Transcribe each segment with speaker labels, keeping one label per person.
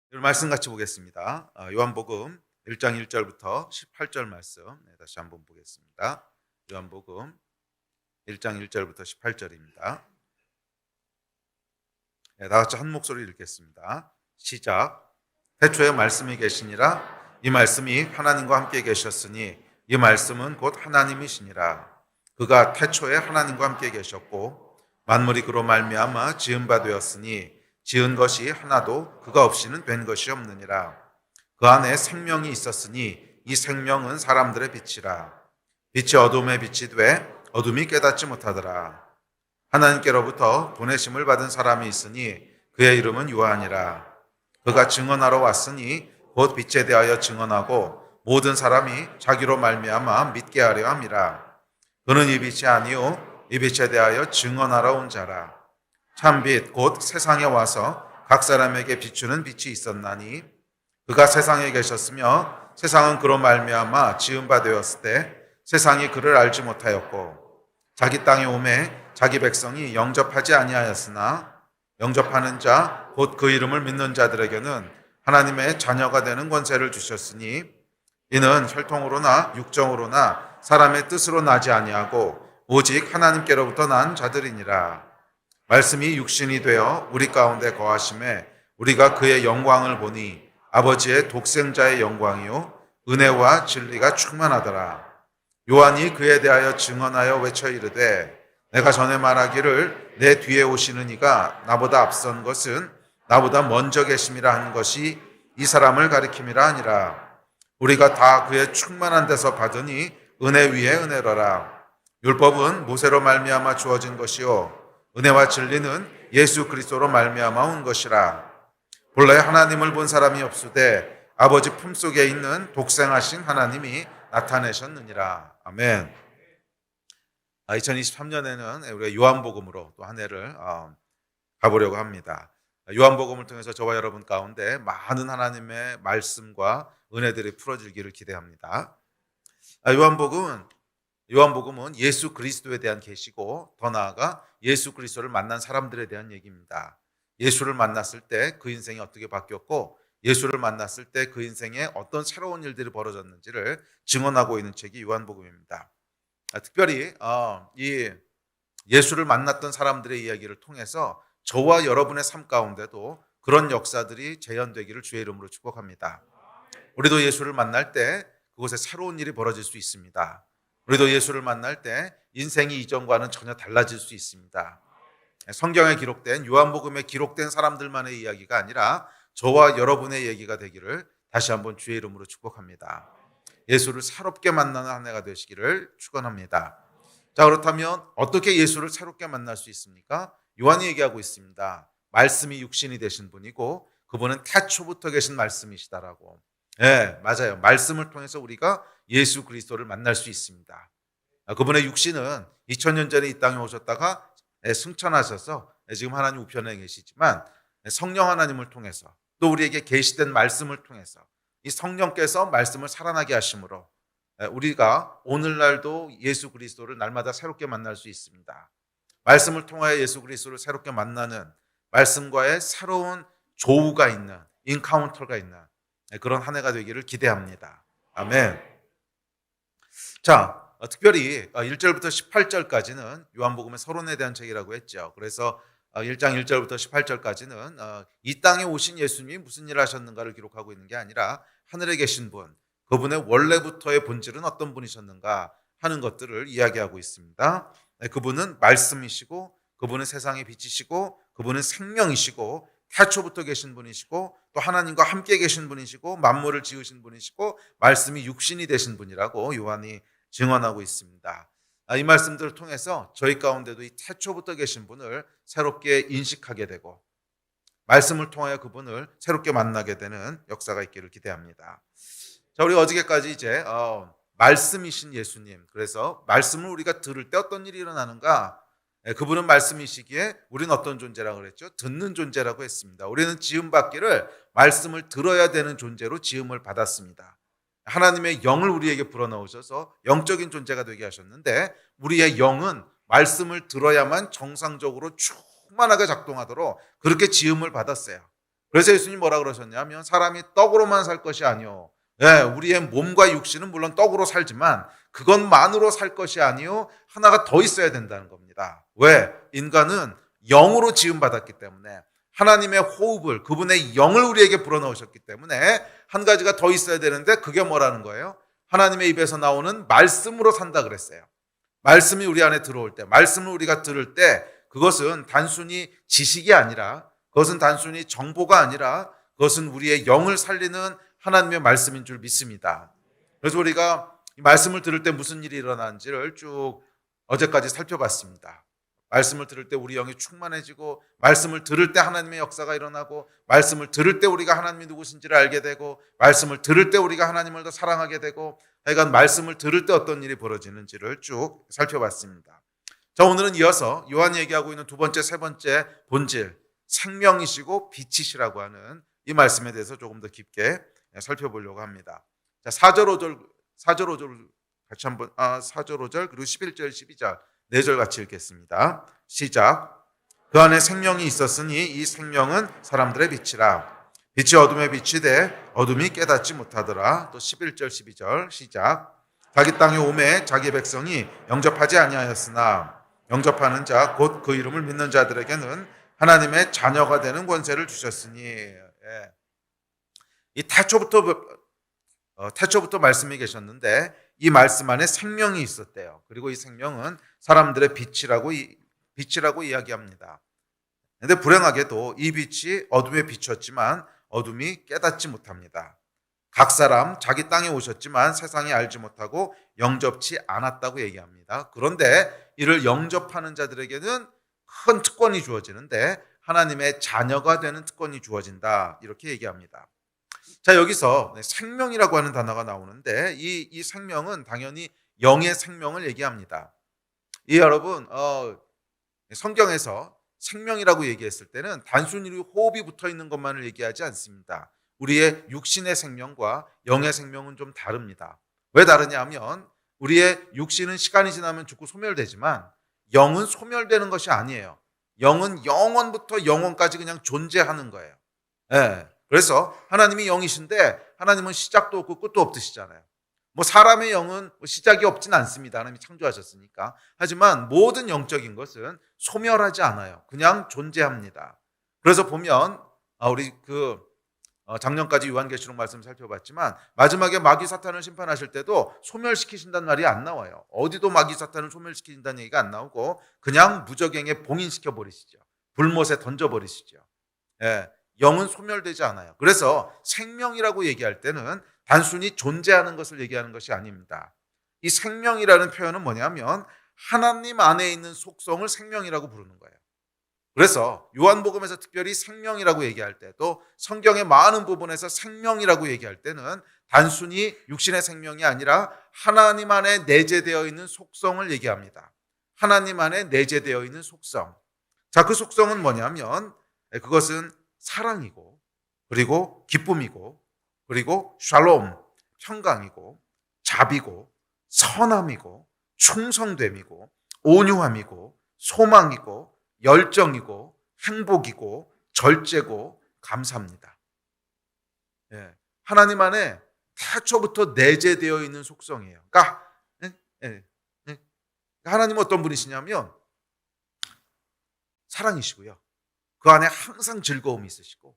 Speaker 1: 오늘 말씀 같이 보겠습니다. 요한복음 1장 1절부터 18절 말씀 다시 한번 보겠습니다. 요한복음 1장 1절부터 18절입니다. 다 같이 한 목소리 읽겠습니다. 시작. 태초에 말씀이 계시니라. 이 말씀이 하나님과 함께 계셨으니 이 말씀은 곧 하나님이시니라. 그가 태초에 하나님과 함께 계셨고 만물이 그로 말미암아 지은 바 되었으니 지은 것이 하나도 그가 없이는 된 것이 없느니라. 그 안에 생명이 있었으니 이 생명은 사람들의 빛이라. 빛이 어둠에 빛이 돼 어둠이 깨닫지 못하더라. 하나님께로부터 보내심을 받은 사람이 있으니 그의 이름은 요한이라. 그가 증언하러 왔으니 곧 빛에 대하여 증언하고 모든 사람이 자기로 말미암아 믿게 하려 함이라. 그는 이 빛이 아니요 이 빛에 대하여 증언하러 온 자라. 참빛 곧 세상에 와서 각 사람에게 비추는 빛이 있었나니 그가 세상에 계셨으며 세상은 그로 말미암아 지은 바 되었을 때 세상이 그를 알지 못하였고 자기 땅에 오매 자기 백성이 영접하지 아니하였으나 영접하는 자 곧 그 이름을 믿는 자들에게는 하나님의 자녀가 되는 권세를 주셨으니 이는 혈통으로나 육정으로나 사람의 뜻으로 나지 아니하고 오직 하나님께로부터 난 자들이니라. 말씀이 육신이 되어 우리 가운데 거하심에 우리가 그의 영광을 보니 아버지의 독생자의 영광이요 은혜와 진리가 충만하더라. 요한이 그에 대하여 증언하여 외쳐 이르되 내가 전에 말하기를 내 뒤에 오시는 이가 나보다 앞선 것은 나보다 먼저 계심이라 하는 것이 이 사람을 가리킴이라 하니라. 우리가 다 그의 충만한 데서 받으니 은혜 위에 은혜로라. 율법은 모세로 말미암아 주어진 것이요 은혜와 진리는 예수 그리스도로 말미암아 온 것이라. 본래 하나님을 본 사람이 없으되 아버지 품속에 있는 독생하신 하나님이 나타내셨느니라. 아멘. 2023년에는 우리가 요한복음으로 또 한 해를 가보려고 합니다. 요한복음을 통해서 저와 여러분 가운데 많은 하나님의 말씀과 은혜들이 풀어지기를 기대합니다. 요한복음은 예수 그리스도에 대한 계시고 더 나아가 예수 그리스도를 만난 사람들에 대한 얘기입니다. 예수를 만났을 때 그 인생이 어떻게 바뀌었고 예수를 만났을 때 그 인생에 어떤 새로운 일들이 벌어졌는지를 증언하고 있는 책이 요한복음입니다. 특별히 이 예수를 만났던 사람들의 이야기를 통해서 저와 여러분의 삶 가운데도 그런 역사들이 재현되기를 주의 이름으로 축복합니다. 우리도 예수를 만날 때 그곳에 새로운 일이 벌어질 수 있습니다. 우리도 예수를 만날 때 인생이 이전과는 전혀 달라질 수 있습니다. 성경에 기록된 요한복음에 기록된 사람들만의 이야기가 아니라 저와 여러분의 얘기가 되기를 다시 한번 주의 이름으로 축복합니다. 예수를 새롭게 만나는 한 해가 되시기를 축원합니다. 자, 그렇다면 어떻게 예수를 새롭게 만날 수 있습니까? 요한이 얘기하고 있습니다. 말씀이 육신이 되신 분이고 그분은 태초부터 계신 말씀이시다라고. 네, 맞아요. 말씀을 통해서 우리가 예수 그리스도를 만날 수 있습니다. 그분의 육신은 2000년 전에 이 땅에 오셨다가 승천하셔서 지금 하나님 우편에 계시지만 성령 하나님을 통해서 또 우리에게 계시된 말씀을 통해서 이 성령께서 말씀을 살아나게 하심으로 우리가 오늘날도 예수 그리스도를 날마다 새롭게 만날 수 있습니다. 말씀을 통하여 예수 그리스도를 새롭게 만나는 말씀과의 새로운 조우가 있는 인카운터가 있는 그런 한 해가 되기를 기대합니다. 아멘. 자, 특별히 1절부터 18절까지는 요한복음의 서론에 대한 책이라고 했죠. 그래서 1장 1절부터 18절까지는 이 땅에 오신 예수님이 무슨 일을 하셨는가를 기록하고 있는 게 아니라 하늘에 계신 분, 그분의 원래부터의 본질은 어떤 분이셨는가 하는 것들을 이야기하고 있습니다. 그분은 말씀이시고 그분은 세상의 빛이시고 그분은 생명이시고 태초부터 계신 분이시고 또 하나님과 함께 계신 분이시고 만물을 지으신 분이시고 말씀이 육신이 되신 분이라고 요한이 증언하고 있습니다. 이 말씀들을 통해서 저희 가운데도 이 태초부터 계신 분을 새롭게 인식하게 되고 말씀을 통하여 그분을 새롭게 만나게 되는 역사가 있기를 기대합니다. 자, 우리 어저께까지 이제 말씀이신 예수님, 그래서 말씀을 우리가 들을 때 어떤 일이 일어나는가? 그분은 말씀이시기에 우리는 어떤 존재라고 그랬죠? 듣는 존재라고 했습니다. 우리는 지음받기를 말씀을 들어야 되는 존재로 지음을 받았습니다. 하나님의 영을 우리에게 불어넣으셔서 영적인 존재가 되게 하셨는데 우리의 영은 말씀을 들어야만 정상적으로 충만하게 작동하도록 그렇게 지음을 받았어요. 그래서 예수님 뭐라 그러셨냐면 사람이 떡으로만 살 것이 아니요. 예, 우리의 몸과 육신은 물론 떡으로 살지만 그것만으로 살 것이 아니요. 하나가 더 있어야 된다는 겁니다. 왜? 인간은 영으로 지음받았기 때문에 하나님의 호흡을, 그분의 영을 우리에게 불어넣으셨기 때문에 한 가지가 더 있어야 되는데 그게 뭐라는 거예요? 하나님의 입에서 나오는 말씀으로 산다 그랬어요. 말씀이 우리 안에 들어올 때, 말씀을 우리가 들을 때 그것은 단순히 지식이 아니라, 그것은 단순히 정보가 아니라 그것은 우리의 영을 살리는 하나님의 말씀인 줄 믿습니다. 그래서 우리가 이 말씀을 들을 때 무슨 일이 일어나는지를 쭉 어제까지 살펴봤습니다. 말씀을 들을 때 우리 영이 충만해지고, 말씀을 들을 때 하나님의 역사가 일어나고, 말씀을 들을 때 우리가 하나님이 누구신지를 알게 되고, 말씀을 들을 때 우리가 하나님을 더 사랑하게 되고, 하여간 말씀을 들을 때 어떤 일이 벌어지는지를 쭉 살펴봤습니다. 자, 오늘은 이어서 요한이 얘기하고 있는 두 번째, 세 번째 본질, 생명이시고 빛이시라고 하는 이 말씀에 대해서 조금 더 깊게 살펴보려고 합니다. 자, 4절 5절 같이 한번 4절 5절 그리고 11절 12절 4절 같이 읽겠습니다. 시작. 그 안에 생명이 있었으니 이 생명은 사람들의 빛이라. 빛이 어둠에 비치되 어둠이 깨닫지 못하더라. 또 11절 12절 시작. 자기 땅에 오매 자기 백성이 영접하지 아니하였으나 영접하는 자 곧 그 이름을 믿는 자들에게는 하나님의 자녀가 되는 권세를 주셨으니. 예. 이 태초부터 말씀이 계셨는데 이 말씀 안에 생명이 있었대요. 그리고 이 생명은 사람들의 빛이라고 이야기합니다. 그런데 불행하게도 이 빛이 어둠에 비쳤지만 어둠이 깨닫지 못합니다. 각 사람 자기 땅에 오셨지만 세상이 알지 못하고 영접치 않았다고 얘기합니다. 그런데 이를 영접하는 자들에게는 큰 특권이 주어지는데 하나님의 자녀가 되는 특권이 주어진다, 이렇게 얘기합니다. 자, 여기서 생명이라고 하는 단어가 나오는데 이 생명은 당연히 영의 생명을 얘기합니다. 여러분, 성경에서 생명이라고 얘기했을 때는 단순히 호흡이 붙어 있는 것만을 얘기하지 않습니다. 우리의 육신의 생명과 영의 생명은 좀 다릅니다. 왜 다르냐 하면 우리의 육신은 시간이 지나면 죽고 소멸되지만 영은 소멸되는 것이 아니에요. 영은 영원부터 영원까지 그냥 존재하는 거예요. 예. 그래서 하나님이 영이신데 하나님은 시작도 없고 끝도 없으시잖아요. 사람의 영은 시작이 없진 않습니다. 하나님이 창조하셨으니까. 하지만 모든 영적인 것은 소멸하지 않아요. 그냥 존재합니다. 그래서 보면 우리 작년까지 요한계시록 말씀 살펴봤지만 마지막에 마귀 사탄을 심판하실 때도 소멸시키신다는 말이 안 나와요. 어디도 마귀 사탄을 소멸시킨다는 얘기가 안 나오고 그냥 무적행에 봉인시켜 버리시죠. 불못에 던져 버리시죠. 예. 영은 소멸되지 않아요. 그래서 생명이라고 얘기할 때는 단순히 존재하는 것을 얘기하는 것이 아닙니다. 이 생명이라는 표현은 뭐냐면 하나님 안에 있는 속성을 생명이라고 부르는 거예요. 그래서 요한복음에서 특별히 생명이라고 얘기할 때, 또 성경의 많은 부분에서 생명이라고 얘기할 때는 단순히 육신의 생명이 아니라 하나님 안에 내재되어 있는 속성을 얘기합니다. 하나님 안에 내재되어 있는 속성. 자, 그 속성은 뭐냐면 그것은 사랑이고, 그리고 기쁨이고, 그리고 샬롬, 평강이고, 자비고, 선함이고, 충성됨이고, 온유함이고, 소망이고, 열정이고, 행복이고, 절제고, 감사입니다. 예, 하나님 안에 태초부터 내재되어 있는 속성이에요. 그러니까 하나님은 어떤 분이시냐면 사랑이시고요. 그 안에 항상 즐거움이 있으시고,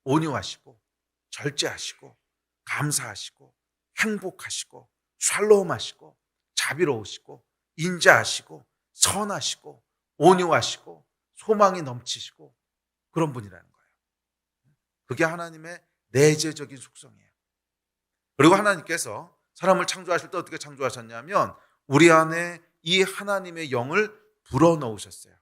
Speaker 1: 온유하시고, 절제하시고, 감사하시고, 행복하시고, 샬롬하시고, 자비로우시고, 인자하시고, 선하시고, 온유하시고, 소망이 넘치시고, 그런 분이라는 거예요. 그게 하나님의 내재적인 속성이에요. 그리고 하나님께서 사람을 창조하실 때 어떻게 창조하셨냐면 우리 안에 이 하나님의 영을 불어넣으셨어요.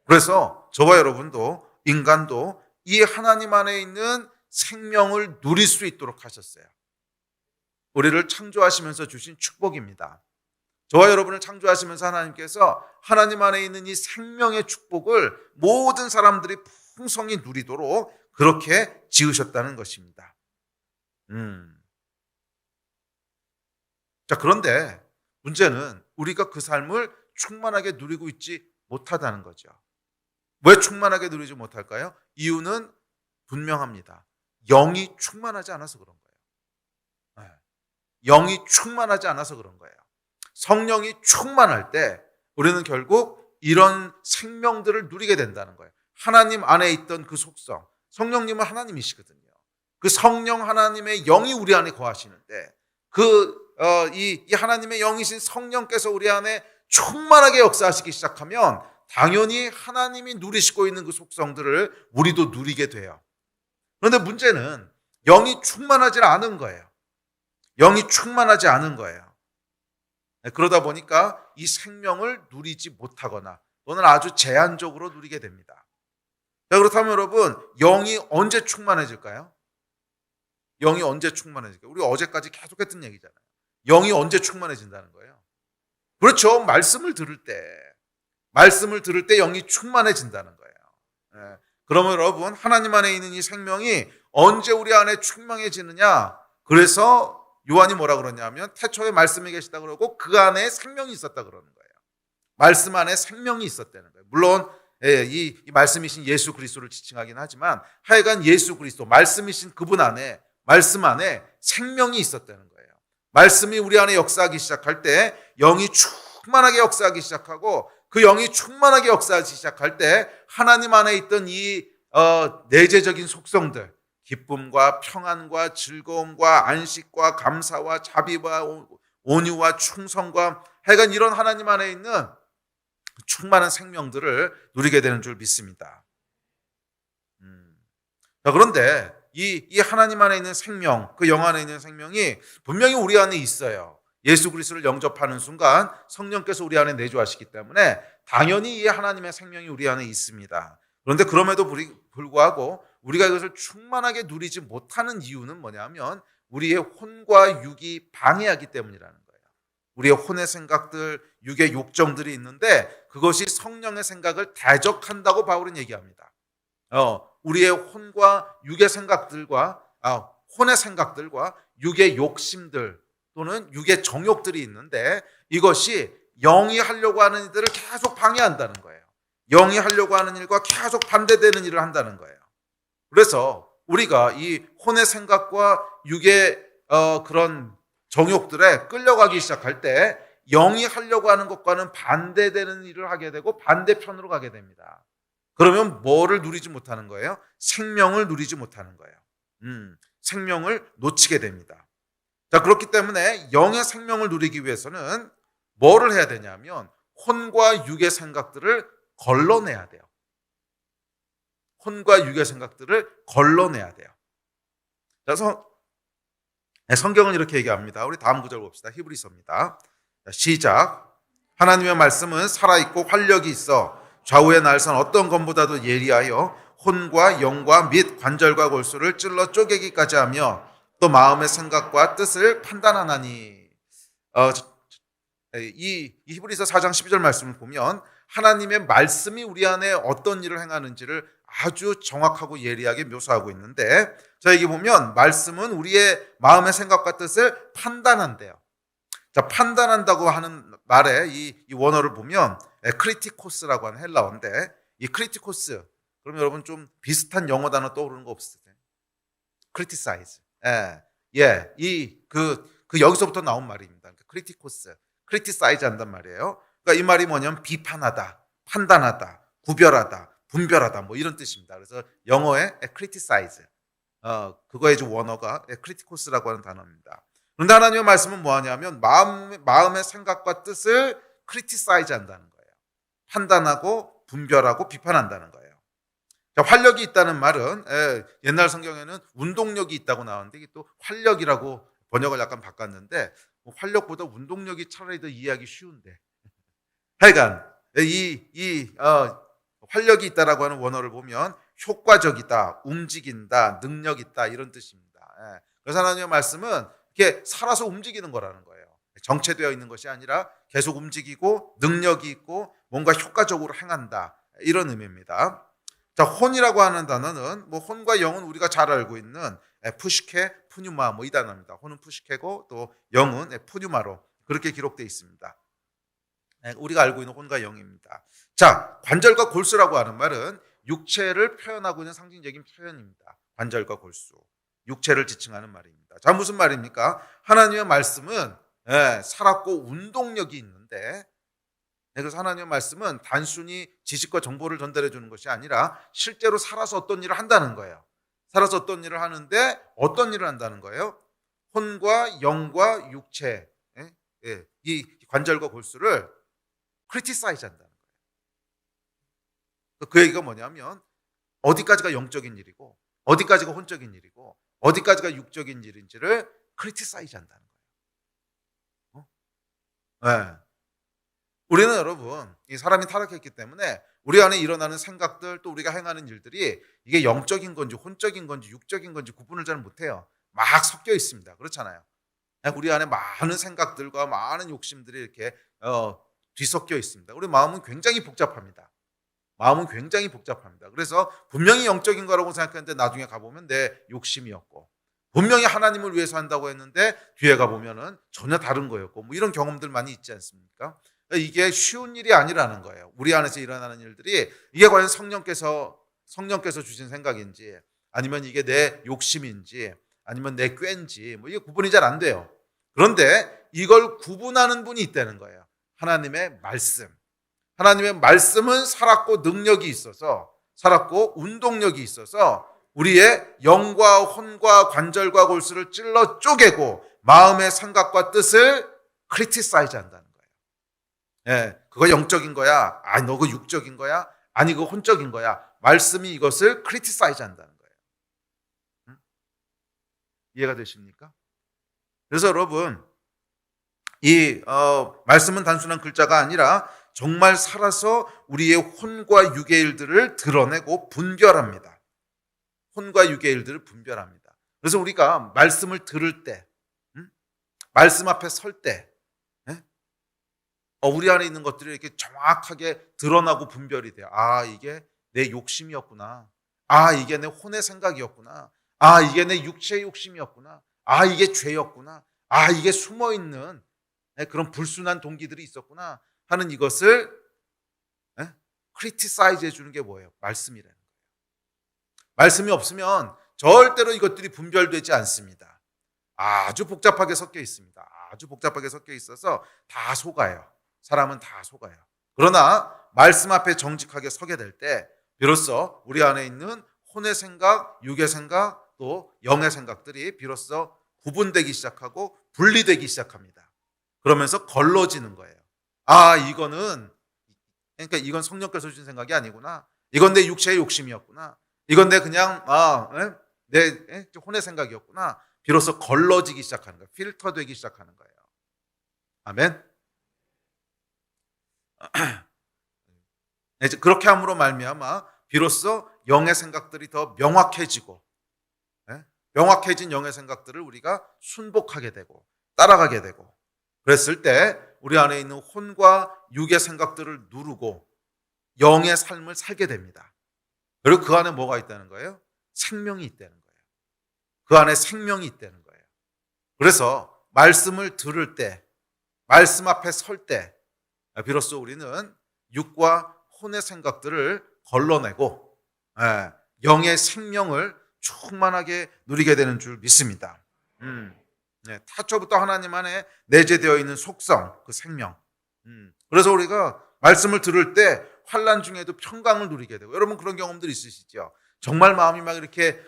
Speaker 1: 그래서 저와 여러분도, 인간도 이 하나님 안에 있는 생명을 누릴 수 있도록 하셨어요. 우리를 창조하시면서 주신 축복입니다. 저와 여러분을 창조하시면서 하나님께서 하나님 안에 있는 이 생명의 축복을 모든 사람들이 풍성히 누리도록 그렇게 지으셨다는 것입니다. 자, 그런데 문제는 우리가 그 삶을 충만하게 누리고 있지 못하다는 거죠. 왜 충만하게 누리지 못할까요? 이유는 분명합니다. 영이 충만하지 않아서 그런 거예요. 영이 충만하지 않아서 그런 거예요. 성령이 충만할 때 우리는 결국 이런 생명들을 누리게 된다는 거예요. 하나님 안에 있던 그 속성, 성령님은 하나님이시거든요. 그 성령 하나님의 영이 우리 안에 거하시는데 이 하나님의 영이신 성령께서 우리 안에 충만하게 역사하시기 시작하면 당연히 하나님이 누리시고 있는 그 속성들을 우리도 누리게 돼요. 그런데 문제는 영이 충만하지 않은 거예요. 영이 충만하지 않은 거예요. 그러다 보니까 이 생명을 누리지 못하거나 또는 아주 제한적으로 누리게 됩니다. 자, 그렇다면 여러분, 영이 언제 충만해질까요? 영이 언제 충만해질까요? 우리 어제까지 계속 했던 얘기잖아요. 영이 언제 충만해진다는 거예요? 그렇죠. 말씀을 들을 때 영이 충만해진다는 거예요. 그러면 여러분, 하나님 안에 있는 이 생명이 언제 우리 안에 충만해지느냐? 그래서 요한이 뭐라 그러냐면 태초에 말씀이 계시다 그러고 그 안에 생명이 있었다 그러는 거예요. 말씀 안에 생명이 있었다는 거예요. 물론 이 말씀이신 예수 그리스도를 지칭하긴 하지만 하여간 예수 그리스도 말씀이신 그분 안에, 말씀 안에 생명이 있었다는 거예요. 말씀이 우리 안에 역사하기 시작할 때 영이 충만하게 역사하기 시작하고 그 영이 충만하게 역사하기 시작할 때 하나님 안에 있던 이 내재적인 속성들, 기쁨과 평안과 즐거움과 안식과 감사와 자비와 온유와 충성과 하여간 이런 하나님 안에 있는 충만한 생명들을 누리게 되는 줄 믿습니다. 그런데 이 하나님 안에 있는 생명, 그 영 안에 있는 생명이 분명히 우리 안에 있어요. 예수 그리스도를 영접하는 순간 성령께서 우리 안에 내주하시기 때문에 당연히 이 하나님의 생명이 우리 안에 있습니다. 그런데 그럼에도 불구하고 우리가 이것을 충만하게 누리지 못하는 이유는 뭐냐면 우리의 혼과 육이 방해하기 때문이라는 거예요. 우리의 혼의 생각들, 육의 욕정들이 있는데 그것이 성령의 생각을 대적한다고 바울은 얘기합니다. 우리의 혼과 육의 생각들과 혼의 생각들과 육의 욕심들 또는 육의 정욕들이 있는데 이것이 영이 하려고 하는 일들을 계속 방해한다는 거예요. 영이 하려고 하는 일과 계속 반대되는 일을 한다는 거예요. 그래서 우리가 이 혼의 생각과 육의 그런 정욕들에 끌려가기 시작할 때 영이 하려고 하는 것과는 반대되는 일을 하게 되고 반대편으로 가게 됩니다. 그러면 뭐를 누리지 못하는 거예요? 생명을 누리지 못하는 거예요. 생명을 놓치게 됩니다. 자, 그렇기 때문에 영의 생명을 누리기 위해서는 뭐를 해야 되냐면 혼과 육의 생각들을 걸러내야 돼요. 혼과 육의 생각들을 걸러내야 돼요. 그래서 성경은 이렇게 얘기합니다. 우리 다음 구절 봅시다. 히브리서입니다. 시작. 하나님의 말씀은 살아있고 활력이 있어 좌우의 날선 어떤 검보다도 예리하여 혼과 영과 및 관절과 골수를 찔러 쪼개기까지 하며 또 마음의 생각과 뜻을 판단하나니. 이 히브리서 4장 12절 말씀을 보면 하나님의 말씀이 우리 안에 어떤 일을 행하는지를 아주 정확하고 예리하게 묘사하고 있는데, 자, 여기 보면 말씀은 우리의 마음의 생각과 뜻을 판단한대요. 자, 판단한다고 하는 말에 이 원어를 보면 크리티코스라고 하는 헬라어인데, 이 크리티코스, 그럼 여러분 좀 비슷한 영어 단어 떠오르는 거 없으세요? 크리티사이즈. 여기서부터 나온 말입니다. 크리티코스, 크리티사이즈 한단 말이에요. 그러니까 이 말이 뭐냐면 비판하다, 판단하다, 구별하다, 분별하다, 뭐 이런 뜻입니다. 그래서 영어의 criticize, 그거의 원어가 크리티코스라고 하는 단어입니다. 그런데 하나님의 말씀은 뭐하냐면 마음의 생각과 뜻을 criticize 한다는 거예요. 판단하고 분별하고 비판한다는 거예요. 자, 활력이 있다는 말은 옛날 성경에는 운동력이 있다고 나오는데 이게 또 활력이라고 번역을 약간 바꿨는데 활력보다 운동력이 차라리 더 이해하기 쉬운데 하여간 활력이 있다라고 하는 원어를 보면 효과적이다, 움직인다, 능력 있다 이런 뜻입니다. 그래서 하나님의 말씀은 이렇게 살아서 움직이는 거라는 거예요. 정체되어 있는 것이 아니라 계속 움직이고 능력이 있고 뭔가 효과적으로 행한다 이런 의미입니다. 자, 혼이라고 하는 단어는 뭐 혼과 영은 우리가 잘 알고 있는 푸시케, 푸뉴마 뭐 이 단어입니다. 혼은 푸시케고 또 영은 푸뉴마로 그렇게 기록되어 있습니다. 우리가 알고 있는 혼과 영입니다. 자, 관절과 골수라고 하는 말은 육체를 표현하고 있는 상징적인 표현입니다. 관절과 골수, 육체를 지칭하는 말입니다. 자, 무슨 말입니까? 하나님의 말씀은 살았고 운동력이 있는데, 그래서 하나님의 말씀은 단순히 지식과 정보를 전달해 주는 것이 아니라 실제로 살아서 어떤 일을 한다는 거예요. 살아서 어떤 일을 하는데 어떤 일을 한다는 거예요? 혼과 영과 육체, 이 관절과 골수를 크리티사이즈 한다는 거예요. 그 얘기가 뭐냐면 어디까지가 영적인 일이고 어디까지가 혼적인 일이고 어디까지가 육적인 일인지를 크리티사이즈 한다는 거예요. 네. 우리는 여러분, 이 사람이 타락했기 때문에 우리 안에 일어나는 생각들, 또 우리가 행하는 일들이 이게 영적인 건지 혼적인 건지 육적인 건지 구분을 잘 못해요. 막 섞여 있습니다. 그렇잖아요. 우리 안에 많은 생각들과 많은 욕심들이 이렇게 뒤섞여 있습니다. 우리 마음은 굉장히 복잡합니다. 마음은 굉장히 복잡합니다. 그래서 분명히 영적인 거라고 생각했는데 나중에 가보면 내 욕심이었고, 분명히 하나님을 위해서 한다고 했는데 뒤에 가보면은 전혀 다른 거였고, 뭐 이런 경험들 많이 있지 않습니까? 이게 쉬운 일이 아니라는 거예요. 우리 안에서 일어나는 일들이 이게 과연 성령께서 주신 생각인지, 아니면 이게 내 욕심인지, 아니면 내 꾀인지, 뭐 이게 구분이 잘 안 돼요. 그런데 이걸 구분하는 분이 있다는 거예요. 하나님의 말씀. 하나님의 말씀은 살았고 능력이 있어서, 살았고 운동력이 있어서 우리의 영과 혼과 관절과 골수를 찔러 쪼개고 마음의 생각과 뜻을 크리티사이즈 한다는 거예요. 그거 영적인 거야? 아니, 너 그거 육적인 거야? 아니, 그거 혼적인 거야? 말씀이 이것을 크리티사이즈 한다는 거예요. 이해가 되십니까? 그래서 여러분, 이 말씀은 단순한 글자가 아니라 정말 살아서 우리의 혼과 육의 일들을 드러내고 분별합니다. 혼과 육의 일들을 분별합니다. 그래서 우리가 말씀을 들을 때, 말씀 앞에 설 때, 우리 안에 있는 것들이 이렇게 정확하게 드러나고 분별이 돼요. 아, 이게 내 욕심이었구나. 아, 이게 내 혼의 생각이었구나. 아, 이게 내 육체의 욕심이었구나. 아, 이게 죄였구나. 아, 이게 숨어있는 그런 불순한 동기들이 있었구나 하는 이것을 크리티사이즈 해주는 게 뭐예요? 말씀이라는 거예요. 말씀이 없으면 절대로 이것들이 분별되지 않습니다. 아주 복잡하게 섞여 있습니다. 아주 복잡하게 섞여 있어서 다 속아요. 사람은 다 속아요. 그러나 말씀 앞에 정직하게 서게 될 때 비로소 우리 안에 있는 혼의 생각, 육의 생각, 또 영의 생각들이 비로소 구분되기 시작하고 분리되기 시작합니다. 그러면서 걸러지는 거예요. 아, 그러니까 이건 성령께서 주신 생각이 아니구나. 이건 내 육체의 욕심이었구나. 이건 내 그냥 내 혼의 생각이었구나. 비로소 걸러지기 시작하는 거예요. 필터되기 시작하는 거예요. 아멘. 그렇게 함으로 말미암아 비로소 영의 생각들이 더 명확해지고, 명확해진 영의 생각들을 우리가 순복하게 되고 따라가게 되고, 그랬을 때 우리 안에 있는 혼과 육의 생각들을 누르고 영의 삶을 살게 됩니다. 그리고 그 안에 뭐가 있다는 거예요? 생명이 있다는 거예요. 그 안에 생명이 있다는 거예요. 그래서 말씀을 들을 때, 말씀 앞에 설 때 비로소 우리는 육과 혼의 생각들을 걸러내고 영의 생명을 충만하게 누리게 되는 줄 믿습니다. 타초부터 하나님 안에 내재되어 있는 속성, 그 생명. 그래서 우리가 말씀을 들을 때 환난 중에도 평강을 누리게 되고, 여러분 그런 경험들 있으시죠? 정말 마음이 막 이렇게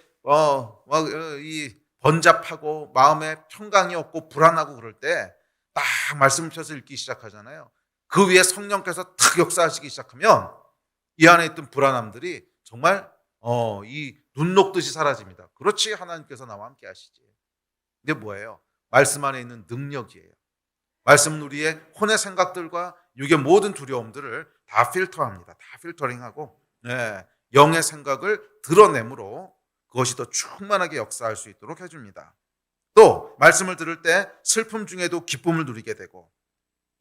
Speaker 1: 이 번잡하고 마음에 평강이 없고 불안하고 그럴 때 딱 말씀을 펴서 읽기 시작하잖아요. 그 위에 성령께서 탁 역사하시기 시작하면 이 안에 있던 불안함들이 정말 이 눈 녹듯이 사라집니다. 그렇지, 하나님께서 나와 함께 하시지. 이게 뭐예요? 말씀 안에 있는 능력이에요. 말씀은 우리의 혼의 생각들과 육의 모든 두려움들을 다 필터합니다. 다 필터링하고 영의 생각을 드러내므로 그것이 더 충만하게 역사할 수 있도록 해줍니다. 또 말씀을 들을 때 슬픔 중에도 기쁨을 누리게 되고,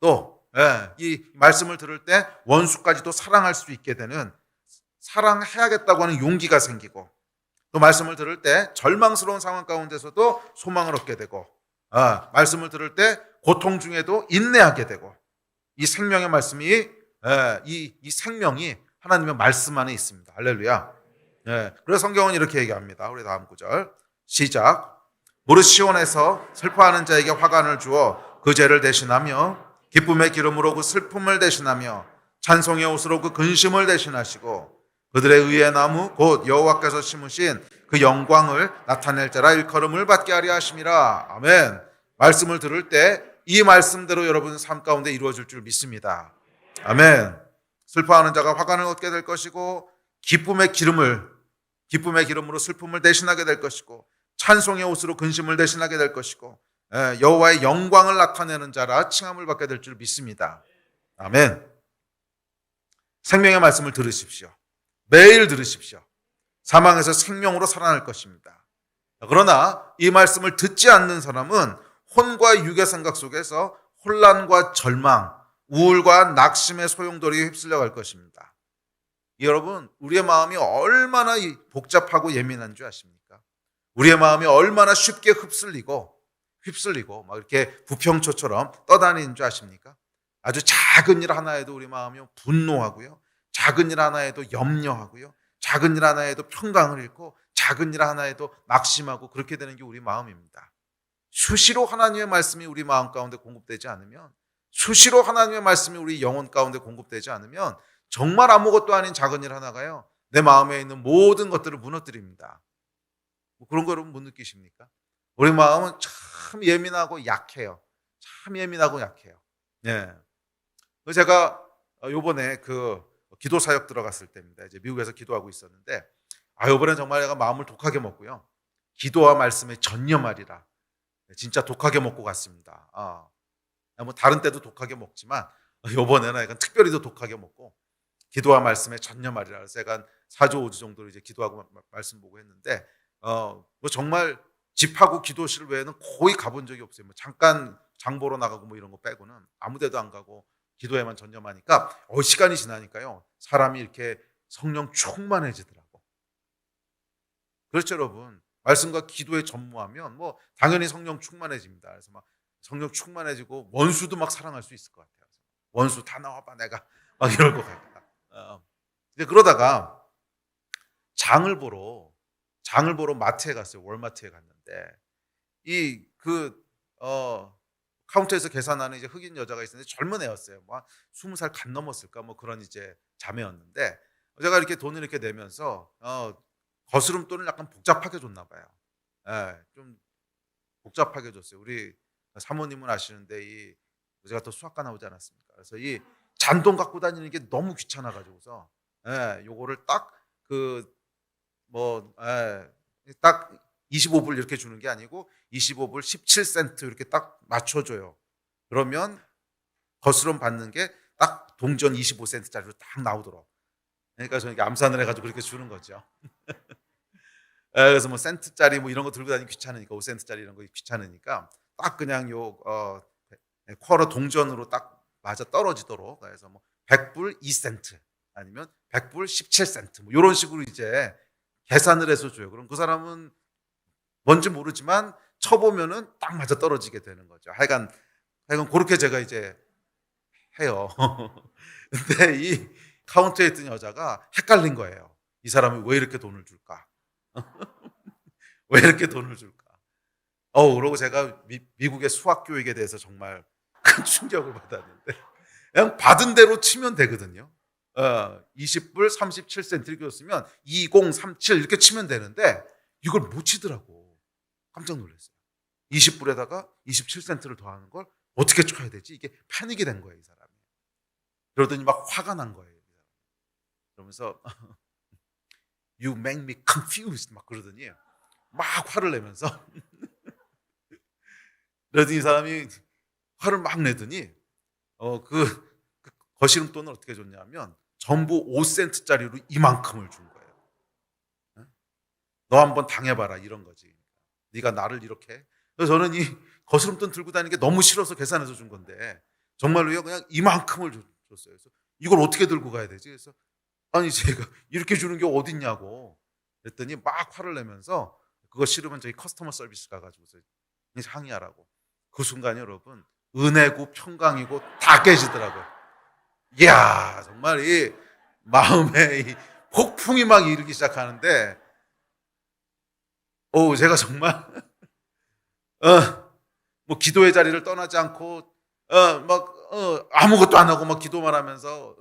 Speaker 1: 또 이 말씀을 들을 때 원수까지도 사랑할 수 있게 되는, 사랑해야겠다고 하는 용기가 생기고, 또 말씀을 들을 때 절망스러운 상황 가운데서도 소망을 얻게 되고, 말씀을 들을 때 고통 중에도 인내하게 되고, 이 생명의 말씀이 이 생명이 하나님의 말씀 안에 있습니다. 할렐루야. 예, 그래서 성경은 이렇게 얘기합니다. 우리 다음 구절 시작. 무릇 시온에서 슬퍼하는 자에게 화관을 주어 그 죄를 대신하며 기쁨의 기름으로 그 슬픔을 대신하며 찬송의 옷으로 그 근심을 대신하시고 그들의 의의 나무 곧 여호와께서 심으신 그 영광을 나타낼 자라 일컬음을 받게 하려 하심이라. 아멘. 말씀을 들을 때 이 말씀대로 여러분 삶 가운데 이루어질 줄 믿습니다. 아멘. 슬퍼하는 자가 화관을 얻게 될 것이고 기쁨의 기름으로 슬픔을 대신하게 될 것이고 찬송의 옷으로 근심을 대신하게 될 것이고 여호와의 영광을 나타내는 자라 칭함을 받게 될 줄 믿습니다. 아멘. 생명의 말씀을 들으십시오. 매일 들으십시오. 사망에서 생명으로 살아날 것입니다. 그러나 이 말씀을 듣지 않는 사람은 혼과 육의 생각 속에서 혼란과 절망, 우울과 낙심의 소용돌이에 휩쓸려 갈 것입니다. 여러분, 우리의 마음이 얼마나 복잡하고 예민한 줄 아십니까? 우리의 마음이 얼마나 쉽게 휩쓸리고 막 이렇게 부평초처럼 떠다니는 줄 아십니까? 아주 작은 일 하나에도 우리 마음이 분노하고요. 작은 일 하나에도 염려하고요. 작은 일 하나에도 평강을 잃고 작은 일 하나에도 낙심하고 그렇게 되는 게 우리 마음입니다. 수시로 하나님의 말씀이 우리 마음 가운데 공급되지 않으면, 수시로 하나님의 말씀이 우리 영혼 가운데 공급되지 않으면 정말 아무것도 아닌 작은 일 하나가요, 내 마음에 있는 모든 것들을 무너뜨립니다. 그런 거 여러분 못 느끼십니까? 우리 마음은 참 예민하고 약해요. 참 예민하고 약해요. 예. 제가 요번에 그 기도 사역 들어갔을 때입니다. 이제 미국에서 기도하고 있었는데, 요번엔 정말 내가 마음을 독하게 먹고요. 기도와 말씀에 전념하리라. 진짜 독하게 먹고 갔습니다. 뭐 다른 때도 독하게 먹지만 요번에는 약간 특별히 더 독하게 먹고 기도와 말씀에 전념하리라. 그래서 제가 한 4주 5주 정도로 이제 기도하고 말씀 보고 했는데 뭐 정말 집하고 기도실 외에는 거의 가본 적이 없어요. 뭐 잠깐 장 보러 나가고 뭐 이런 거 빼고는 아무 데도 안 가고 기도에만 전념하니까 시간이 지나니까요, 사람이 이렇게 성령 충만해지더라고. 그렇죠, 여러분. 말씀과 기도에 전무하면 뭐 당연히 성령 충만해집니다. 그래서 막 성령 충만해지고 원수도 막 사랑할 수 있을 것 같아요. 원수 다 나와봐, 내가 막 이럴 것 같아요. 근데 그러다가 장을 보러 마트에 갔어요. 월마트에 갔는데 카운터에서 계산하는 이제 흑인 여자가 있었는데 젊은 애였어요. 뭐 20살 간 넘었을까 뭐 그런 이제 자매였는데, 제가 이렇게 돈을 이렇게 내면서 거스름돈을 약간 복잡하게 줬나 봐요. 좀 복잡하게 줬어요. 우리 사모님은 아시는데 제가 또 수학과 나오지 않았습니까? 그래서 이 잔돈 갖고 다니는 게 너무 귀찮아가지고서 요거를 딱 딱 25불 이렇게 주는 게 아니고 25불 17센트 이렇게 딱 맞춰줘요. 그러면 거스름 받는 게 딱 동전 25센트짜리로 딱 나오더라고. 그러니까 저는 이렇게 암산을 해가지고 그렇게 주는 거죠. 그래서 뭐 센트짜리 뭐 이런 거 들고 다니기 귀찮으니까 5센트짜리 이런 거 귀찮으니까 딱 그냥 쿼러 동전으로 딱 맞아 떨어지도록, 그래서 뭐 100불 2센트 아니면 100불 17센트 뭐 이런 식으로 이제 계산을 해서 줘요. 그럼 그 사람은 뭔지 모르지만 쳐보면은 딱 맞아 떨어지게 되는 거죠. 하여간 그렇게 제가 이제 해요. 근데 이 카운터에 있던 여자가 헷갈린 거예요. 이 사람이 왜 이렇게 돈을 줄까? 왜 이렇게 돈을 줄까? 그러고 제가 미국의 수학 교육에 대해서 정말 큰 충격을 받았는데, 그냥 받은 대로 치면 되거든요. 20불 37센트 이렇게 줬으면 2037 이렇게 치면 되는데 이걸 못 치더라고. 깜짝 놀랐어요. 20불에다가 27센트를 더하는 걸 어떻게 쳐야 되지? 이게 패닉이 된 거예요, 이 사람이. 그러더니 막 화가 난 거예요. 그러면서 You make me confused 막 그러더니 막 화를 내면서 그러더니 이 사람이 화를 막 내더니 그 거시름돈을 어떻게 줬냐면 전부 5센트짜리로 이만큼을 준 거예요. 너 한번 당해봐라 이런 거지. 네가 나를 이렇게. 그래서 저는 이 거스름돈 들고 다니는 게 너무 싫어서 계산해서 준 건데 정말로요, 그냥 이만큼을 줬어요. 그래서 이걸 어떻게 들고 가야 되지? 그래서 아니 제가 이렇게 주는 게 어딨냐고 그랬더니 막 화를 내면서 그거 싫으면 저희 커스터머 서비스 가가지고서 항의하라고. 그 순간 여러분 은혜고 평강이고 다 깨지더라고요. 이야, 정말 이 마음의 이 폭풍이 막 일기 시작하는데, 제가 정말 뭐 기도의 자리를 떠나지 않고 아무것도 안 하고 막 기도만 하면서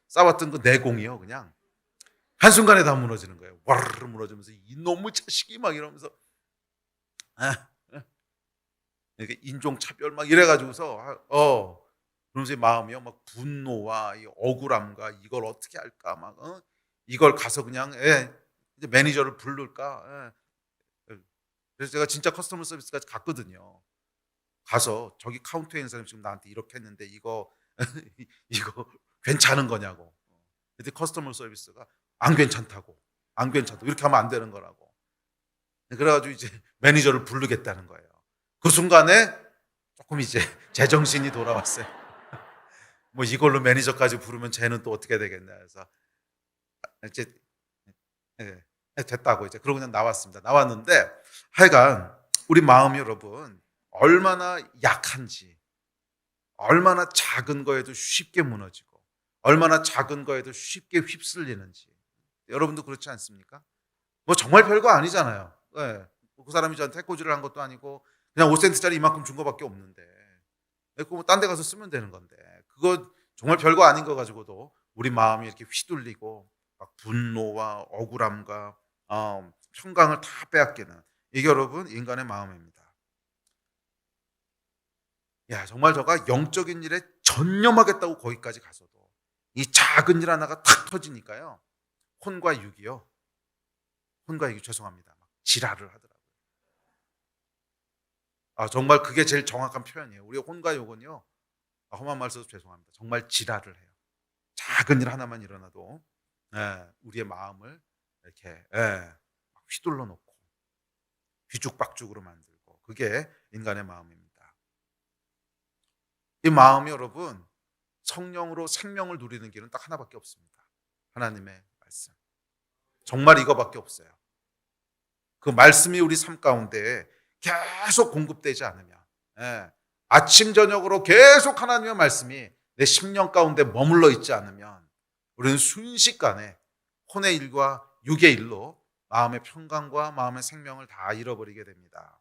Speaker 1: 쌓았던 그 내공이요, 그냥 한순간에 다 무너지는 거예요. 와르르 무너지면서 이놈의 자식이 막 이러면서 이렇게 인종차별 막 이래가지고서 그러면서 마음이요 막 분노와 이 억울함과 이걸 어떻게 할까 막 이걸 가서 그냥 이제 매니저를 부를까. 그래서 제가 진짜 커스터머 서비스까지 갔거든요. 가서 저기 카운터에 있는 사람이 지금 나한테 이렇게 했는데 이거 이거 괜찮은 거냐고. 근데 커스터머 서비스가 안 괜찮다고, 안 괜찮다고, 이렇게 하면 안 되는 거라고. 그래가지고 이제 매니저를 부르겠다는 거예요. 그 순간에 조금 이제 제정신이 돌아왔어요. 뭐 이걸로 매니저까지 부르면 쟤는 또 어떻게 되겠나 해서 이제 됐다고 이제 그러고 그냥 나왔습니다. 나왔는데 하여간 우리 마음이 여러분 얼마나 약한지, 얼마나 작은 거에도 쉽게 무너지고 얼마나 작은 거에도 쉽게 휩쓸리는지 여러분도 그렇지 않습니까? 뭐 정말 별거 아니잖아요. 그 사람이 저한테 해코지를 한 것도 아니고 그냥 5센트짜리 이만큼 준 거밖에 없는데 그거 뭐 딴 데 가서 쓰면 되는 건데 그거 정말 별거 아닌 거 가지고도 우리 마음이 이렇게 휘둘리고 막 분노와 억울함과 평강을 다 빼앗기는 이게 여러분 인간의 마음입니다. 야, 정말 저가 영적인 일에 전념하겠다고 거기까지 가서도 이 작은 일 하나가 탁 터지니까요. 혼과 육이요. 혼과 육이 죄송합니다. 막 지랄을 하더라고요. 정말 그게 제일 정확한 표현이에요. 우리 혼과 육은요. 험한 말 써서 죄송합니다. 정말 지랄을 해요. 작은 일 하나만 일어나도 우리의 마음을 이렇게 막 휘둘러 놓고 뒤죽박죽으로 만들고 그게 인간의 마음입니다. 이 마음이 여러분 성령으로 생명을 누리는 길은 딱 하나밖에 없습니다. 하나님의 말씀. 정말 이거밖에 없어요. 그 말씀이 우리 삶 가운데 계속 공급되지 않으면 아침 저녁으로 계속 하나님의 말씀이 내 심령 가운데 머물러 있지 않으면 우리는 순식간에 혼의 일과 육의 일로 마음의 평강과 마음의 생명을 다 잃어버리게 됩니다.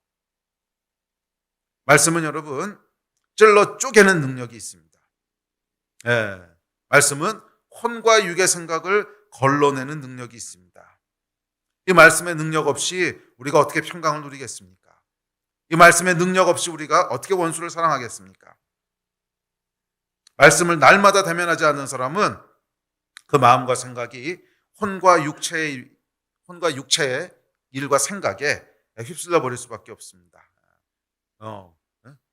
Speaker 1: 말씀은 여러분 찔러 쪼개는 능력이 있습니다. 말씀은 혼과 육의 생각을 걸러내는 능력이 있습니다. 이 말씀의 능력 없이 우리가 어떻게 평강을 누리겠습니까? 이 말씀의 능력 없이 우리가 어떻게 원수를 사랑하겠습니까? 말씀을 날마다 대면하지 않는 사람은 그 마음과 생각이 혼과 육체의 일과 생각에 휩쓸려 버릴 수밖에 없습니다.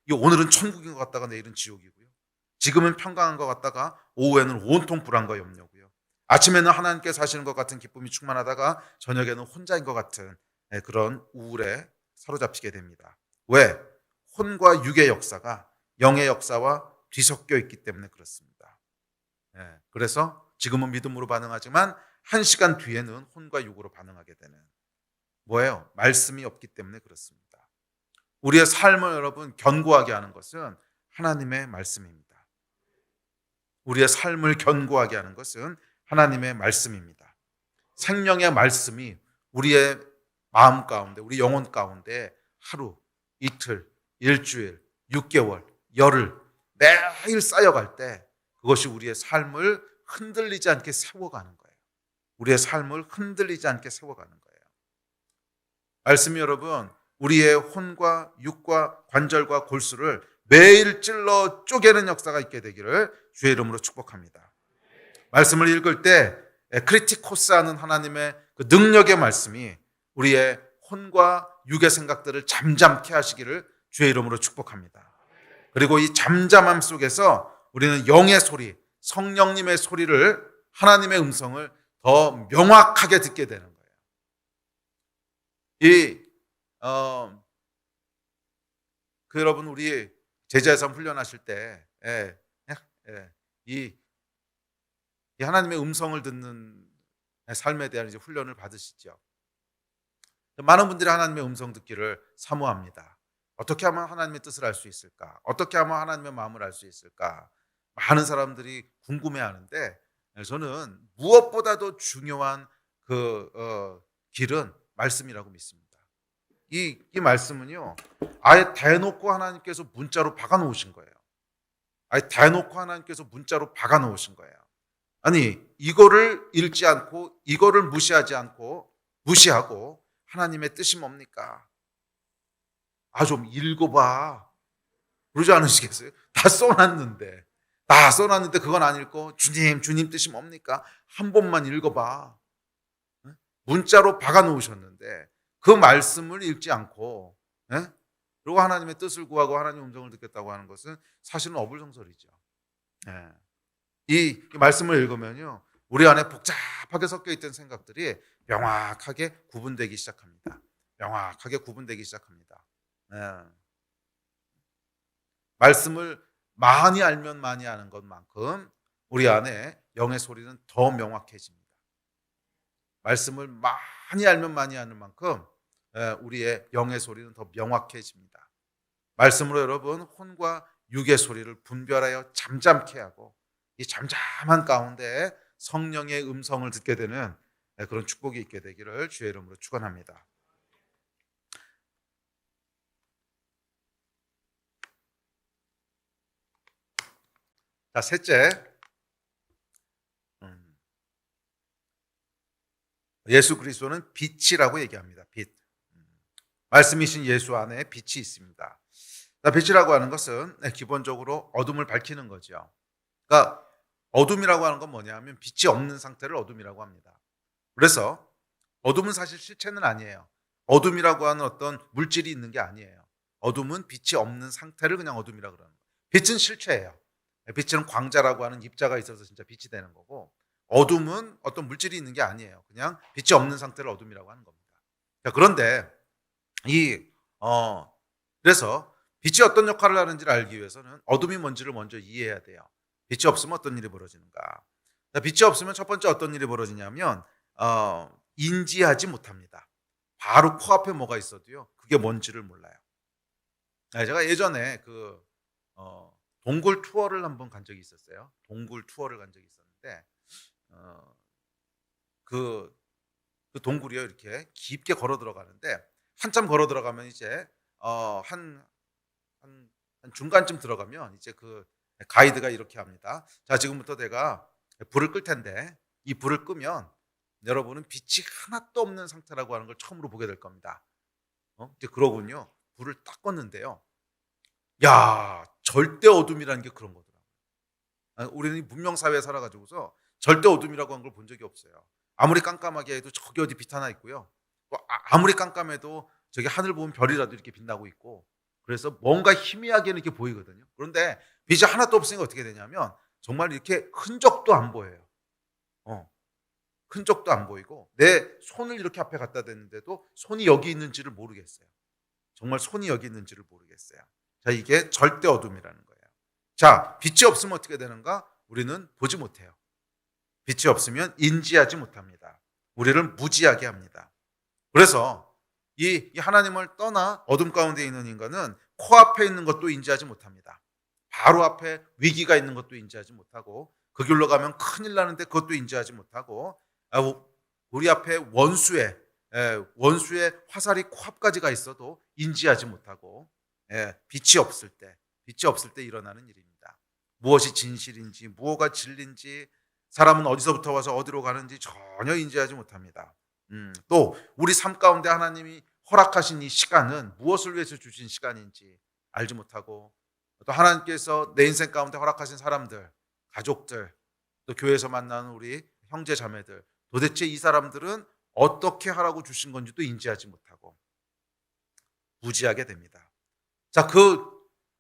Speaker 1: 오늘은 천국인 것 같다가 내일은 지옥이고요. 지금은 평강한 것 같다가 오후에는 온통 불안과 염려고요. 아침에는 하나님께서 하시는 것 같은 기쁨이 충만하다가 저녁에는 혼자인 것 같은 그런 우울에 사로잡히게 됩니다. 왜? 혼과 육의 역사가 영의 역사와 뒤섞여 있기 때문에 그렇습니다. 그래서 지금은 믿음으로 반응하지만 1시간 뒤에는 혼과 육으로 반응하게 되는 뭐예요? 말씀이 없기 때문에 그렇습니다. 우리의 삶을 여러분 견고하게 하는 것은 하나님의 말씀입니다. 우리의 삶을 견고하게 하는 것은 하나님의 말씀입니다. 생명의 말씀이 우리의 마음 가운데, 우리 영혼 가운데 하루, 이틀, 일주일, 6개월, 열흘 매일 쌓여갈 때 그것이 우리의 삶을 흔들리지 않게 세워가는 거예요. 우리의 삶을 흔들리지 않게 세워가는 거예요. 말씀이 여러분 우리의 혼과 육과 관절과 골수를 매일 찔러 쪼개는 역사가 있게 되기를 주의 이름으로 축복합니다. 말씀을 읽을 때 크리티코스하는 하나님의 그 능력의 말씀이 우리의 혼과 육의 생각들을 잠잠케 하시기를 주의 이름으로 축복합니다. 그리고 이 잠잠함 속에서 우리는 영의 소리, 성령님의 소리를 하나님의 음성을 더 명확하게 듣게 되는 거예요. 여러분 우리 제자에서 훈련하실 때 이 하나님의 음성을 듣는 삶에 대한 이제 훈련을 받으시죠. 많은 분들이 하나님의 음성 듣기를 사모합니다. 어떻게 하면 하나님의 뜻을 알 수 있을까? 어떻게 하면 하나님의 마음을 알 수 있을까? 많은 사람들이 궁금해하는데 저는 무엇보다도 중요한 길은 말씀이라고 믿습니다. 이 말씀은요, 아예 대놓고 하나님께서 문자로 박아 놓으신 거예요. 아예 대놓고 하나님께서 문자로 박아 놓으신 거예요. 아니, 이거를 읽지 않고, 이거를 무시하고 하나님의 뜻이 뭡니까? 좀 읽어봐. 그러지 않으시겠어요? 다 써놨는데 그건 안 읽고, 주님 뜻이 뭡니까? 한 번만 읽어봐. 문자로 박아 놓으셨는데 그 말씀을 읽지 않고, 그리고 하나님의 뜻을 구하고 하나님의 음성을 듣겠다고 하는 것은 사실은 어불성설이죠. 이 말씀을 읽으면요, 우리 안에 복잡하게 섞여 있던 생각들이 명확하게 구분되기 시작합니다. 말씀을 많이 알면 많이 아는 것만큼 우리 안에 영의 소리는 더 명확해집니다. 말씀을 많이 알면 많이 아는 만큼 우리의 영의 소리는 더 명확해집니다. 말씀으로 여러분, 혼과 육의 소리를 분별하여 잠잠케 하고, 이 잠잠한 가운데 성령의 음성을 듣게 되는 그런 축복이 있게 되기를 주의 이름으로 축원합니다. 자, 셋째, 예수 그리스도는 빛이라고 얘기합니다. 빛. 말씀이신 예수 안에 빛이 있습니다. 빛이라고 하는 것은 기본적으로 어둠을 밝히는 거죠. 그러니까 어둠이라고 하는 건 뭐냐면 빛이 없는 상태를 어둠이라고 합니다. 그래서 어둠은 사실 실체는 아니에요. 어둠이라고 하는 어떤 물질이 있는 게 아니에요. 어둠은 빛이 없는 상태를 그냥 어둠이라고 그러는 거예요. 빛은 실체예요. 빛은 광자라고 하는 입자가 있어서 진짜 빛이 되는 거고, 어둠은 어떤 물질이 있는 게 아니에요. 그냥 빛이 없는 상태를 어둠이라고 하는 겁니다. 자, 그런데 그래서 빛이 어떤 역할을 하는지를 알기 위해서는 어둠이 뭔지를 먼저 이해해야 돼요. 빛이 없으면 어떤 일이 벌어지는가? 자, 빛이 없으면 첫 번째 어떤 일이 벌어지냐면 인지하지 못합니다. 바로 코앞에 뭐가 있어도요, 그게 뭔지를 몰라요. 제가 예전에 동굴 투어를 한번 간 적이 있었어요. 동굴 투어를 간 적이 있었는데 그 동굴이요, 이렇게 깊게 걸어 들어가는데, 한참 걸어 들어가면 이제 한 중간쯤 들어가면 이제 그 가이드가 이렇게 합니다. 자, 지금부터 내가 불을 끌 텐데 이 불을 끄면 여러분은 빛이 하나도 없는 상태라고 하는 걸 처음으로 보게 될 겁니다. 이제 그러군요. 불을 딱 껐는데요. 야, 절대 어둠이라는 게 그런 거더라고요. 우리는 문명 사회에 살아가지고서 절대 어둠이라고 하는 걸 본 적이 없어요. 아무리 깜깜하게 해도 저기 어디 빛 하나 있고요. 또 아무리 깜깜해도 저기 하늘 보면 별이라도 이렇게 빛나고 있고, 그래서 뭔가 희미하게는 이렇게 보이거든요. 그런데 빛이 하나도 없으니까 어떻게 되냐면 정말 이렇게 흔적도 안 보여요. 흔적도 안 보이고, 내 손을 이렇게 앞에 갖다 댔는데도 손이 여기 있는지를 모르겠어요. 정말 손이 여기 있는지를 모르겠어요. 자, 이게 절대 어둠이라는 거예요. 자, 빛이 없으면 어떻게 되는가? 우리는 보지 못해요. 빛이 없으면 인지하지 못합니다. 우리를 무지하게 합니다. 그래서 이 하나님을 떠나 어둠 가운데 있는 인간은 코앞에 있는 것도 인지하지 못합니다. 바로 앞에 위기가 있는 것도 인지하지 못하고, 그 길로 가면 큰일 나는데 그것도 인지하지 못하고, 우리 앞에 원수의 화살이 코앞까지가 있어도 인지하지 못하고, 빛이 없을 때 일어나는 일입니다. 무엇이 진실인지, 무엇가 진리인지, 사람은 어디서부터 와서 어디로 가는지 전혀 인지하지 못합니다. 또 우리 삶 가운데 하나님이 허락하신 이 시간은 무엇을 위해서 주신 시간인지 알지 못하고, 또 하나님께서 내 인생 가운데 허락하신 사람들, 가족들, 또 교회에서 만나는 우리 형제 자매들, 도대체 이 사람들은 어떻게 하라고 주신 건지도 인지하지 못하고 무지하게 됩니다. 자, 그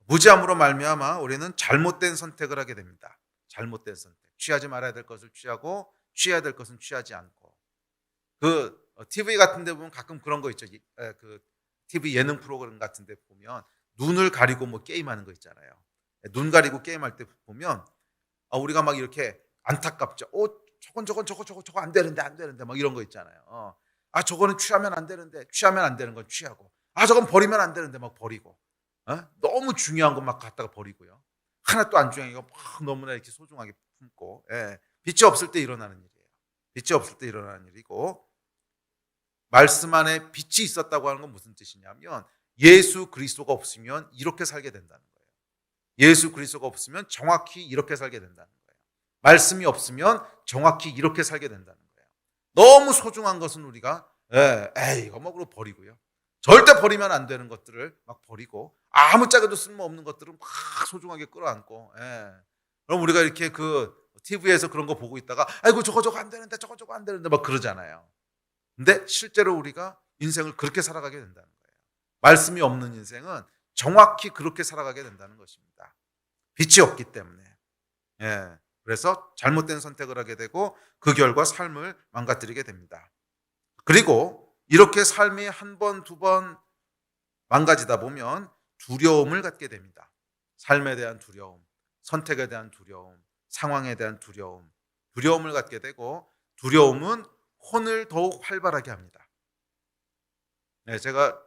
Speaker 1: 무지함으로 말미암아 우리는 잘못된 선택을 하게 됩니다. 잘못된 선택. 취하지 말아야 될 것을 취하고 취해야 될 것은 취하지 않고. TV 같은 데 보면 가끔 그런 거 있죠. TV 예능 프로그램 같은 데 보면 눈을 가리고 뭐 게임하는 거 있잖아요. 눈 가리고 게임할 때 보면 우리가 막 이렇게 안타깝죠. 저거 안 되는데 막 이런 거 있잖아요. 저거는 취하면 안 되는데, 취하면 안 되는 건 취하고, 저건 버리면 안 되는데 막 버리고, 너무 중요한 것 막 갖다가 버리고요. 하나도 안 중요한 거 막 너무나 이렇게 소중하게 품고, 빛이 없을 때 일어나는 일이에요. 빛이 없을 때 일어나는 일이고, 말씀 안에 빛이 있었다고 하는 건 무슨 뜻이냐면 예수 그리스도가 없으면 이렇게 살게 된다는 거예요. 예수 그리스도가 없으면 정확히 이렇게 살게 된다는 거예요. 말씀이 없으면 정확히 이렇게 살게 된다는 거예요. 너무 소중한 것은 우리가 이거 먹으러 버리고요. 절대 버리면 안 되는 것들을 막 버리고, 아무짝에도 쓸모없는 것들은 막 소중하게 끌어안고, 그럼 우리가 이렇게 그 TV에서 그런 거 보고 있다가 아이고 저거 안 되는데 저거 안 되는데 막 그러잖아요. 근데 실제로 우리가 인생을 그렇게 살아가게 된다는 거예요. 말씀이 없는 인생은 정확히 그렇게 살아가게 된다는 것입니다. 빛이 없기 때문에. 그래서 잘못된 선택을 하게 되고 그 결과 삶을 망가뜨리게 됩니다. 그리고 이렇게 삶이 한 번, 두 번 망가지다 보면 두려움을 갖게 됩니다. 삶에 대한 두려움, 선택에 대한 두려움, 상황에 대한 두려움, 두려움을 갖게 되고, 두려움은 혼을 더욱 활발하게 합니다. 제가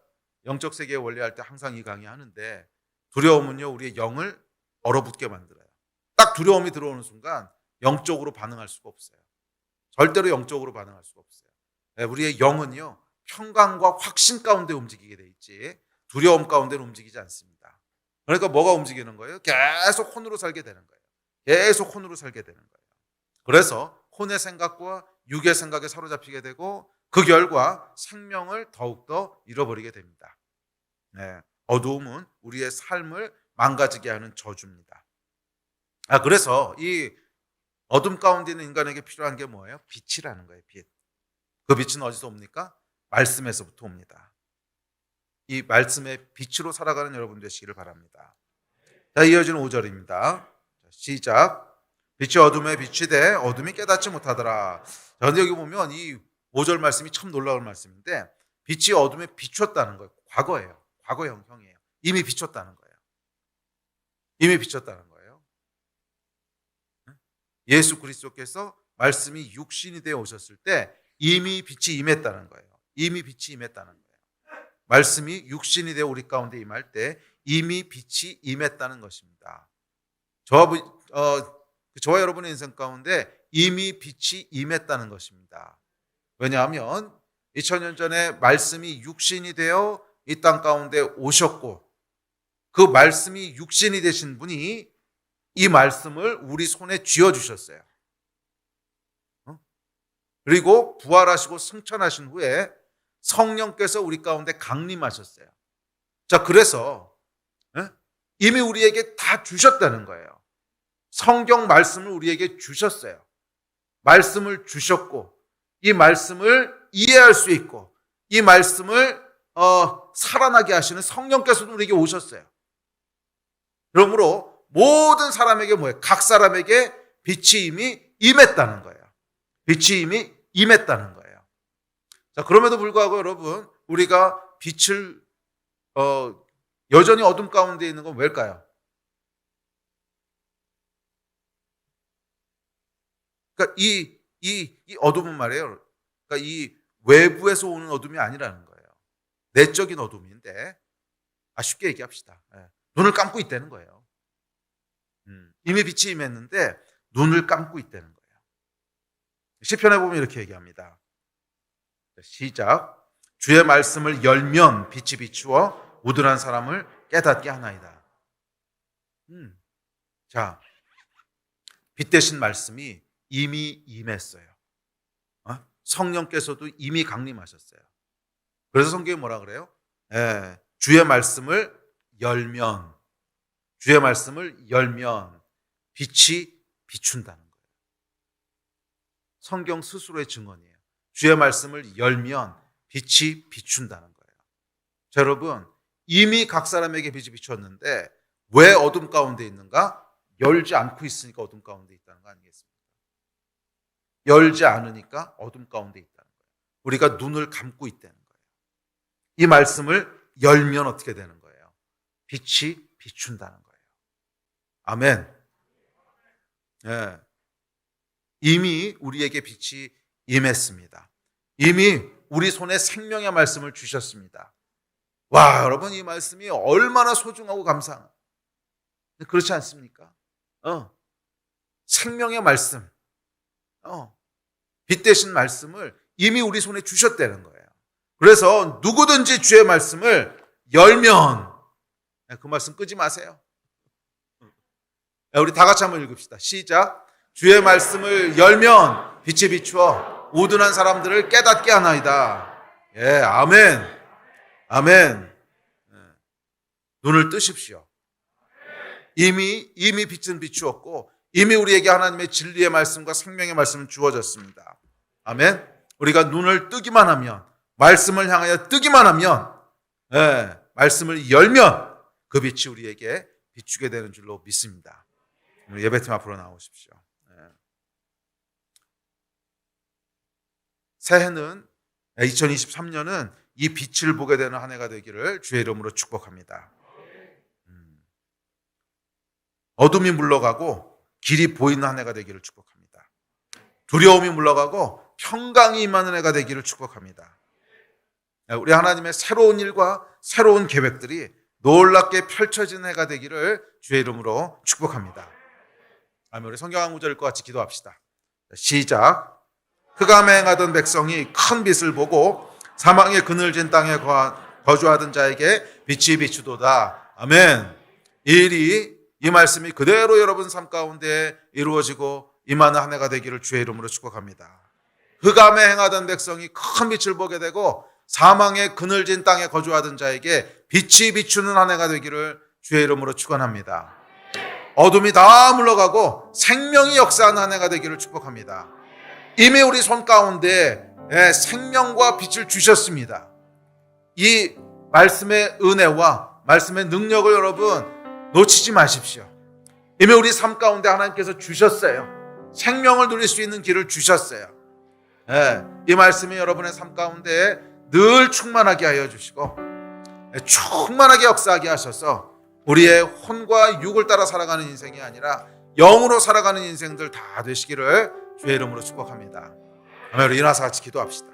Speaker 1: 영적 세계의 원리할 때 항상 이 강의 하는데, 두려움은요 우리의 영을 얼어붙게 만들어요. 딱 두려움이 들어오는 순간 영적으로 반응할 수가 없어요. 절대로 영적으로 반응할 수가 없어요. 우리의 영은요 평강과 확신 가운데 움직이게 돼 있지 두려움 가운데는 움직이지 않습니다. 그러니까 뭐가 움직이는 거예요? 계속 혼으로 살게 되는 거예요. 계속 혼으로 살게 되는 거예요. 그래서 혼의 생각과 육의 생각에 사로잡히게 되고 그 결과 생명을 더욱더 잃어버리게 됩니다. 어두움은 우리의 삶을 망가지게 하는 저주입니다. 그래서 이 어둠 가운데 있는 인간에게 필요한 게 뭐예요? 빛이라는 거예요. 빛. 그 빛은 어디서 옵니까? 말씀에서부터 옵니다. 이 말씀의 빛으로 살아가는 여러분 되시기를 바랍니다. 자, 이어지는 5절입니다. 시작. 빛이 어둠에 빛이 돼 어둠이 깨닫지 못하더라. 자, 근데 여기 보면 이 5절 말씀이 참 놀라운 말씀인데, 빛이 어둠에 비췄다는 거예요. 과거예요. 과거형이에요. 이미 비췄다는 거예요. 이미 비췄다는 거예요. 예수 그리스도께서 말씀이 육신이 되어 오셨을 때 이미 빛이 임했다는 거예요. 이미 빛이 임했다는 거예요. 말씀이 육신이 되어 우리 가운데 임할 때 이미 빛이 임했다는 것입니다. 저와 여러분의 인생 가운데 이미 빛이 임했다는 것입니다. 왜냐하면 2000년 전에 말씀이 육신이 되어 이 땅 가운데 오셨고, 그 말씀이 육신이 되신 분이 이 말씀을 우리 손에 쥐어주셨어요. 그리고 부활하시고 승천하신 후에 성령께서 우리 가운데 강림하셨어요. 자, 그래서 이미 우리에게 다 주셨다는 거예요. 성경 말씀을 우리에게 주셨어요. 말씀을 주셨고, 이 말씀을 이해할 수 있고, 이 말씀을 살아나게 하시는 성령께서도 우리에게 오셨어요. 그러므로 모든 사람에게 뭐예요? 각 사람에게 빛이 이미 임했다는 거예요. 빛이 이미 임했다는 거예요. 자, 그럼에도 불구하고 여러분, 우리가 빛을 여전히 어둠 가운데 있는 건 왜일까요? 그러니까 이 어둠은 말이에요. 그러니까 이 외부에서 오는 어둠이 아니라는 거예요. 내적인 어둠인데, 쉽게 얘기합시다. 눈을 감고 있다는 거예요. 이미 빛이 임했는데 눈을 감고 있다는 거예요. 시편에 보면 이렇게 얘기합니다. 시작. 주의 말씀을 열면 빛이 비추어 우둔한 사람을 깨닫게 하나이다. 자, 빛 대신 말씀이 이미 임했어요. 성령께서도 이미 강림하셨어요. 그래서 성경이 뭐라 그래요? 주의 말씀을 열면, 주의 말씀을 열면 빛이 비춘다는 거예요. 성경 스스로의 증언이에요. 주의 말씀을 열면 빛이 비춘다는 거예요. 자, 여러분, 이미 각 사람에게 빛이 비췄는데 왜 어둠 가운데 있는가? 열지 않고 있으니까 어둠 가운데 있다는 거 아니겠습니까? 열지 않으니까 어둠 가운데 있다는 거예요. 우리가 눈을 감고 있다는 거예요. 이 말씀을 열면 어떻게 되는 거예요? 빛이 비춘다는 거예요. 아멘. 이미 우리에게 빛이 임했습니다. 이미 우리 손에 생명의 말씀을 주셨습니다. 와, 여러분, 이 말씀이 얼마나 소중하고 감사한, 그렇지 않습니까? 생명의 말씀. 빛 대신 말씀을 이미 우리 손에 주셨다는 거예요. 그래서 누구든지 주의 말씀을 열면 그 말씀 끄지 마세요. 우리 다 같이 한번 읽읍시다. 시작. 주의 말씀을 열면 빛이 비추어 우둔한 사람들을 깨닫게 하나이다. 예, 아멘. 아멘. 눈을 뜨십시오. 이미 빛은 비추었고 이미 우리에게 하나님의 진리의 말씀과 생명의 말씀은 주어졌습니다. 아멘. 우리가 눈을 뜨기만 하면, 말씀을 향하여 뜨기만 하면, 말씀을 열면 그 빛이 우리에게 비추게 되는 줄로 믿습니다. 우리 예배팀 앞으로 나오십시오. 새해는 2023년은 이 빛을 보게 되는 한 해가 되기를 주의 이름으로 축복합니다. 어둠이 물러가고 길이 보이는 한 해가 되기를 축복합니다. 두려움이 물러가고 평강이 임하는 해가 되기를 축복합니다. 우리 하나님의 새로운 일과 새로운 계획들이 놀랍게 펼쳐진 해가 되기를 주의 이름으로 축복합니다. 우리 성경 한 구절 읽고 같이 기도합시다. 시작. 흑암에 행하던 백성이 큰 빛을 보고 사망의 그늘진 땅에 거주하던 자에게 빛이 비추도다. 아멘. 이 말씀이 그대로 여러분 삶 가운데 이루어지고 임하는 한 해가 되기를 주의 이름으로 축복합니다. 흑암에 행하던 백성이 큰 빛을 보게 되고 사망의 그늘진 땅에 거주하던 자에게 빛이 비추는 한 해가 되기를 주의 이름으로 축원합니다. 어둠이 다 물러가고 생명이 역사하는 한 해가 되기를 축복합니다. 이미 우리 손 가운데 생명과 빛을 주셨습니다. 이 말씀의 은혜와 말씀의 능력을 여러분 놓치지 마십시오. 이미 우리 삶 가운데 하나님께서 주셨어요. 생명을 누릴 수 있는 길을 주셨어요. 이 말씀이 여러분의 삶 가운데 늘 충만하게 하여 주시고 충만하게 역사하게 하셔서 우리의 혼과 육을 따라 살아가는 인생이 아니라 영으로 살아가는 인생들 다 되시기를 주의 이름으로 축복합니다. 아멘. 우리 일어나서 같이 기도합시다.